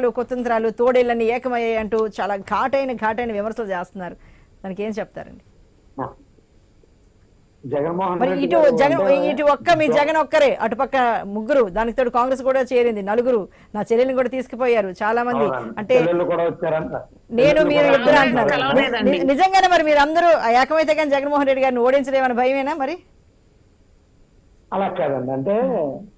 కుట్రలు కుతంత్రాలు తోడేళ్ళని ఏకమయ్యాయి అంటూ చాలా ఘాటైన విమర్శలు చేస్తున్నారు. దానికి ఏం చెప్తారండి? జగన్మోహన్ మరి రెడ్డి ఇటు మీ జగన్ ఒక్కరే, అటుపక్క ముగ్గురు, దానికి తోడు కాంగ్రెస్ కూడా చేరింది, నలుగురు. నా చెల్లెల్ని కూడా తీసుకుపోయారు చాలా మంది. అంటే కూడా వచ్చారంట. నేను మీరు ఇద్దరు అంటున్నారు. నిజంగానే మరి మీరు అందరూ ఏకమైతే కానీ జగన్మోహన్ రెడ్డి గారిని ఓడించలేమని భయమేనా మరి? అలా కాదండి, అంటే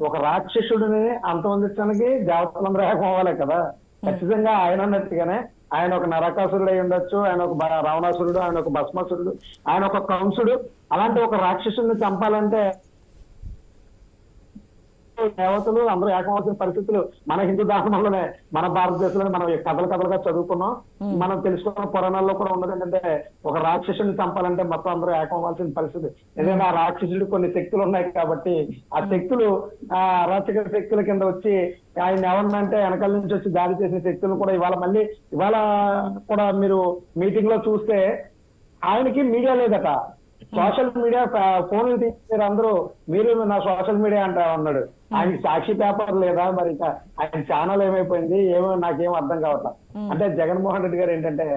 ఒక రాక్షసుడిని అంతమందించడానికి దేవతలందరూ ఏకం అవ్వాలి కదా. ఖచ్చితంగా ఆయన అన్నట్టుగానే ఆయన ఒక నరకాసురుడు అయి ఉండొచ్చు, ఆయన ఒక రావణాసురుడు, ఆయన ఒక భస్మాసురుడు, ఆయన ఒక కంసుడు. అలాంటి ఒక రాక్షసుడిని చంపాలంటే దేవతలు అందరూ ఏకమవుతున్న పరిస్థితులు మన హిందూ ధర్మంలోనే, మన భారతదేశంలోనే మనం కథలుగా చదువుకున్నాం. మనం తెలుసుకున్న పురాణాల్లో కూడా ఉన్నది ఏంటంటే ఒక రాక్షసుని చంపాలంటే మొత్తం అందరూ ఏకమవ్వాల్సిన పరిస్థితి. ఎందుకంటే ఆ రాక్షసుడు కొన్ని శక్తులు ఉన్నాయి కాబట్టి ఆ శక్తులు అరాచక శక్తుల కింద వచ్చి ఆయన ఎవరినంటే వెనకాల నుంచి వచ్చి దాడి చేసిన శక్తులు కూడా ఇవాళ కూడా మీరు మీటింగ్ లో చూస్తే ఆయనకి మీడియా లేదట. సోషల్ మీడియా ఫోన్లు తీసారు అందరూ, మీరు నా సోషల్ మీడియా అంటా ఉన్నాడు. ఆయనకి సాక్షి పేపర్ లేదా, మరి ఇంకా ఆయన ఛానల్ ఏమైపోయింది ఏమో నాకేం అర్థం కావట్లా. అంటే జగన్మోహన్ రెడ్డి గారు ఏంటంటే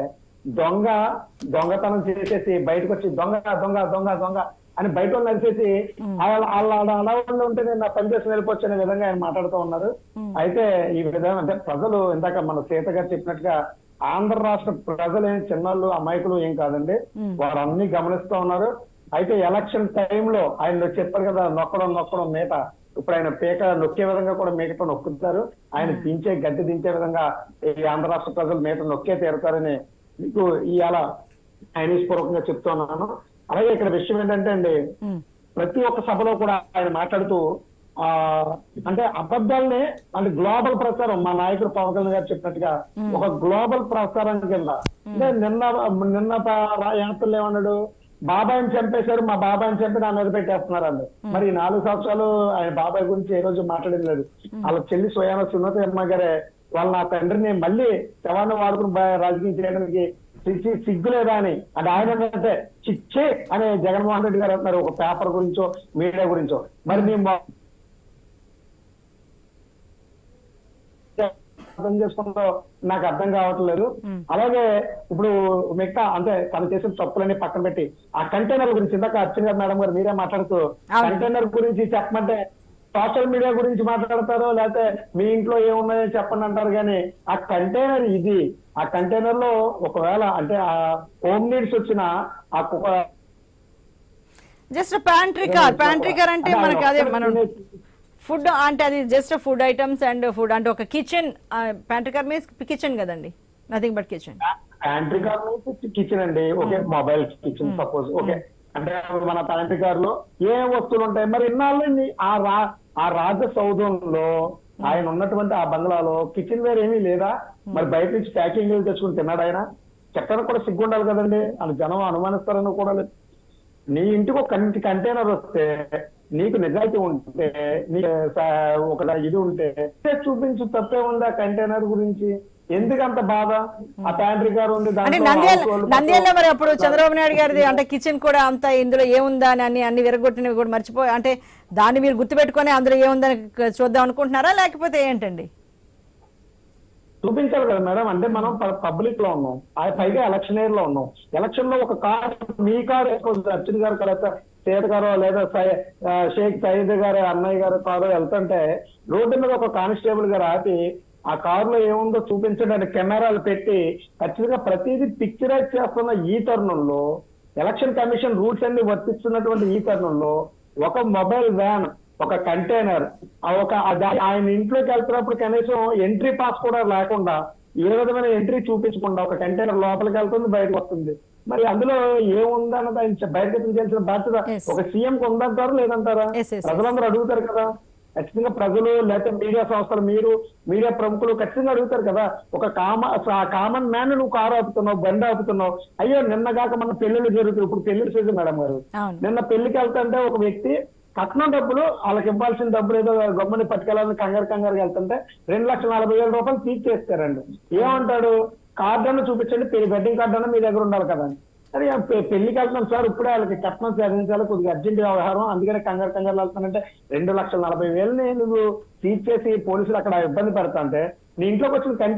దొంగతనం చేసేసి బయటకు వచ్చి దొంగ దొంగ దొంగ దొంగ అని బయట వాళ్ళు నడిచేసి అలా ఉంటే నేను నా పనిచేసి వెళ్ళిపోవచ్చు అనే విధంగా ఆయన మాట్లాడుతూ ఉన్నారు. అయితే ఈ విధంగా అంటే ప్రజలు ఇందాక మన సీత గారు చెప్పినట్టుగా ఆంధ్ర రాష్ట్ర ప్రజలు ఏం చిన్నాళ్ళు అమాయకులు ఏం కాదండి, వారు అన్ని గమనిస్తూ ఉన్నారు. అయితే ఎలక్షన్ టైంలో ఆయన చెప్పారు కదా నొక్కడం మేట, ఇప్పుడు ఆయన పేక నొక్కే విధంగా కూడా మేకతో నొక్కుతారు. ఆయన గడ్డి దించే విధంగా ఈ ఆంధ్ర రాష్ట్ర ప్రజలు మేట నొక్కే తీరుతారని మీకు ఇవాళ పూర్వకంగా చెప్తున్నాను. అలాగే ఇక్కడ విషయం ఏంటంటే అండి, ప్రతి ఒక్క సభలో కూడా ఆయన మాట్లాడుతూ అంటే అబద్ధాలనే అంటే గ్లోబల్ ప్రచారం, మా నాయకుడు పవన్ కళ్యాణ్ గారు చెప్పినట్టుగా ఒక గ్లోబల్ ప్రచారం కింద. అంటే నిన్న యాత్రలు ఏమన్నాడు, బాబాయిని చంపేశారు, మా బాబాయిని చంపి నా మీద పెట్టేస్తున్నారు అండి. మరి 4 సంవత్సరాలు ఆయన బాబాయ్ గురించి ఏ రోజు మాట్లాడేది లేదు. వాళ్ళ చెల్లి స్వయాన సున్నత అమ్మ గారే వాళ్ళ నా తండ్రిని మళ్ళీ శవాన్ని వాడుకుని రాజకీయం చేయడానికి సిగ్గులేదా అని అంటే ఆయన అంటే చిచ్చే అనే జగన్మోహన్ రెడ్డి గారు అంటున్నారు ఒక పేపర్ గురించో మీడియా గురించో. మరి మేము అర్థం చేసుకుంటూ నాకు అర్థం కావట్లేదు. అలాగే ఇప్పుడు మిగతా అంటే తను చేసిన తప్పులన్నీ పక్కన పెట్టి ఆ కంటైనర్ గురించి ఇందాక అర్చన గారు మేడం గారు మీరే మాట్లాడుతూ కంటైనర్ గురించి చెప్పమంటే సోషల్ మీడియా గురించి మాట్లాడతారో లేకపోతే మీ ఇంట్లో ఏమున్నాయో చెప్పండి అంటారు. కానీ ఆ కంటైనర్ ఇది, ఆ కంటైనర్ లో ఒకవేళ అంటే ఆ హోమ్ నీడ్స్ వచ్చిన ఆ జస్ట్ ప్యాంట్రీ కార్ అంటే మనకి అదే మనం ఫుడ్ అంటే అది just food items and food అంటే ఒక kitchen, pantry car means kitchen కదండి, nothing but kitchen. Pantry car means kitchen అండి. Okay, mobile kitchen suppose. Okay, అంటే మన ప్యాంట్రీ కార్ లో ఏ వస్తువులు ఉంటాయి. మరి ఇన్నాళ్ళు ఆ రాజ సౌధంలో ఆయన ఉన్నటువంటి ఆ బంగ్లాలో కిచెన్ వేర్ ఏమీ లేదా? మరి బయట నుంచి ప్యాకింగ్ తెచ్చుకుని తిన్నాడు ఆయన? చెప్పడానికి కూడా సిగ్గు ఉండాలి కదండి, అని జనం అనుమానిస్తారని కూడా లేదు. నీ ఇంటికి ఒక కంటైనర్ వస్తే నీకు నిజాయితీ ఉంటే నీకు ఒక ఇది ఉంటే చూపించు, తప్పే ఉంది. ఆ కంటైనర్ గురించి ఎందుకంత బాధ? ఆ ప్యాంట్రీ కార్ ఉంది నంద్యాలలో మరి అప్పుడు చంద్రబాబు నాయుడు గారిది అంటే కిచెన్ కూడా అంత ఇందులో ఏముందా అని అన్ని విరగొట్టినవి కూడా మర్చిపోయి అంటే దాన్ని మీరు గుర్తుపెట్టుకొని అందులో ఏముందని చూద్దాం అనుకుంటున్నారా లేకపోతే ఏంటండి? చూపించాలి కదా మేడం. అంటే మనం పబ్లిక్ లో ఉన్నాం, పైగా ఎలక్షన్ ఇయర్ లో ఉన్నాం. ఎలక్షన్ లో ఒక కార్, మీ కారు అర్జున్ గారు కదా సీత గారు లేదా షేక్ సయీద్ గారు అన్నయ్య గారు కారు వెళ్తుంటే రోడ్డు మీద ఒక కానిస్టేబుల్ గారు ఆపి ఆ కారులో ఏముందో చూపించడానికి కెమెరాలు పెట్టి ఖచ్చితంగా ప్రతిదీ పిక్చరైజ్ చేస్తున్న ఈ తరుణంలో, ఎలక్షన్ కమిషన్ రూల్స్ అన్ని వర్తిస్తున్నటువంటి ఈ తరుణంలో ఒక మొబైల్ వ్యాన్, ఒక కంటైనర్, ఆయన ఇంట్లోకి వెళ్తున్నప్పుడు కనీసం ఎంట్రీ పాస్ కూడా లేకుండా ఏ విధమైన ఎంట్రీ చూపించకుండా ఒక కంటైనర్ లోపలికి వెళ్తుంది, బయటకు వస్తుంది. మరి అందులో ఏముందన్నది ఆయన బయటకు తెలిసిన బాధ్యత ఒక సీఎం కు ఉందంటారా లేదంటారా? ప్రజలందరూ అడుగుతారు కదా. ఖచ్చితంగా ప్రజలు లేకపోతే మీడియా సంస్థలు, మీరు మీడియా ప్రముఖులు ఖచ్చితంగా అడుగుతారు కదా. ఒక కామన్ మ్యాన్ నువ్వు కారు ఆపుతున్నావు, బండి ఆపుతున్నావు. అయ్యో నిన్నగాక మన పెళ్లిళ్ళు జరుగుతుంది, ఇప్పుడు పెళ్లి సీజన్ మేడం గారు. నిన్న పెళ్లికి వెళ్తుంటే ఒక వ్యక్తి కట్నం డబ్బులు వాళ్ళకి ఇవ్వాల్సిన డబ్బులు ఏదో గమ్మని పట్టుకెళ్ళాలని కంగారు వెళ్తుంటే 2,40,000 రూపాయలు తీర్చేస్తారండి. ఏమంటాడు? కార్డు అన్న చూపించండి, వెడ్డింగ్ కార్డు అన్న మీ దగ్గర ఉండాలి కదా. సరే పెళ్లికి వెళ్తున్నాం సార్, ఇప్పుడే వాళ్ళకి కట్నం సాధించాలి, కొద్దిగా అర్జెంట్ వ్యవహారం, అందుకనే కంగారు వెళ్తానంటే 2,40,000 నువ్వు తీర్చేసి పోలీసులు అక్కడ ఇబ్బంది పెడతా అంటే నీ ఇంట్లోకి వచ్చిన